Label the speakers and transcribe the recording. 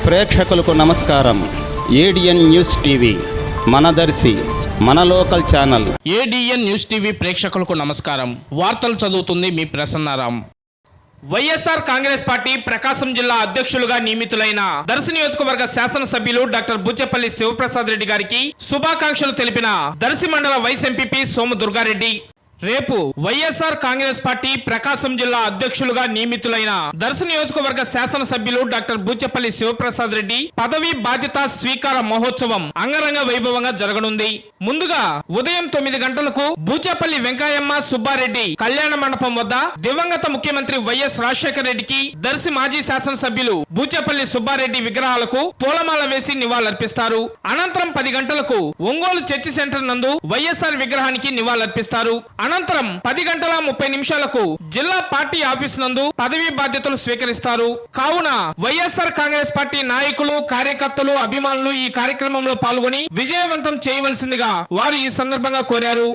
Speaker 1: ప్రేక్షకులకు నమస్కారం. ADN news TV మనదర్శి మన local channel.
Speaker 2: ADN news TV ప్రేక్షకులకు నమస్కారం. వార్తలు చదువుతుంది మీ ప్రసన్నారాం. వైఎస్ఆర్ కాంగ్రెస్ పార్టీ ప్రకాశం జిల్లా అధ్యక్షులుగా నియమితులైన దర్శి నియోజకవర్గ శాసనసభ్యులు డాక్టర్ బూచేపల్లి శివప్రసాద్ రెడ్డి గారికి శుభాకాంక్షలు తెలిపిన దర్శి మండల వైస్ ఎంపీపీ సోము దుర్గారెడ్డి రేపు వైఎస్ఆర్ కాంగ్రెస్ పార్టీ ప్రకాశం జిల్లా అధ్యక్షులుగా నియమితులైన దర్శి నియోజకవర్గ శాసనసభ్యులు డాక్టర్ బూచేపల్లి శివప్రసాద్ రెడ్డి పదవీ బాధ్యత స్వీకార మహోత్సవం అంగరంగ వైభవంగా జరగనుంది. ముందుగా ఉదయం 9 గంటలకు బూచేపల్లి వెంకయ్యమ్మ సుబ్బారెడ్డి కళ్యాణ మండపం వద్ద దివంగత ముఖ్యమంత్రి వైఎస్ రాజశేఖర రెడ్డికి దర్శి మాజీ శాసనసభ్యులు బూచేపల్లి సుబ్బారెడ్డి విగ్రహాలకు పూలమాల వేసి నివాళులర్పిస్తారు. అనంతరం 10 గంటలకు ఒంగోలు చర్చి సెంటర్ నందు వైఎస్ఆర్ విగ్రహానికి నివాళులర్పిస్తారు. అనంతరం 10:30 జిల్లా పార్టీ ఆఫీస్ నందు పదవీ బాధ్యతలు స్వీకరిస్తారు. కావున వైఎస్ఆర్ కాంగ్రెస్ పార్టీ నాయకులు, కార్యకర్తలు, అభిమానులు ఈ కార్యక్రమంలో పాల్గొని విజయవంతం చేయవలసిందిగా వారు ఈ సందర్భంగా కోరారు.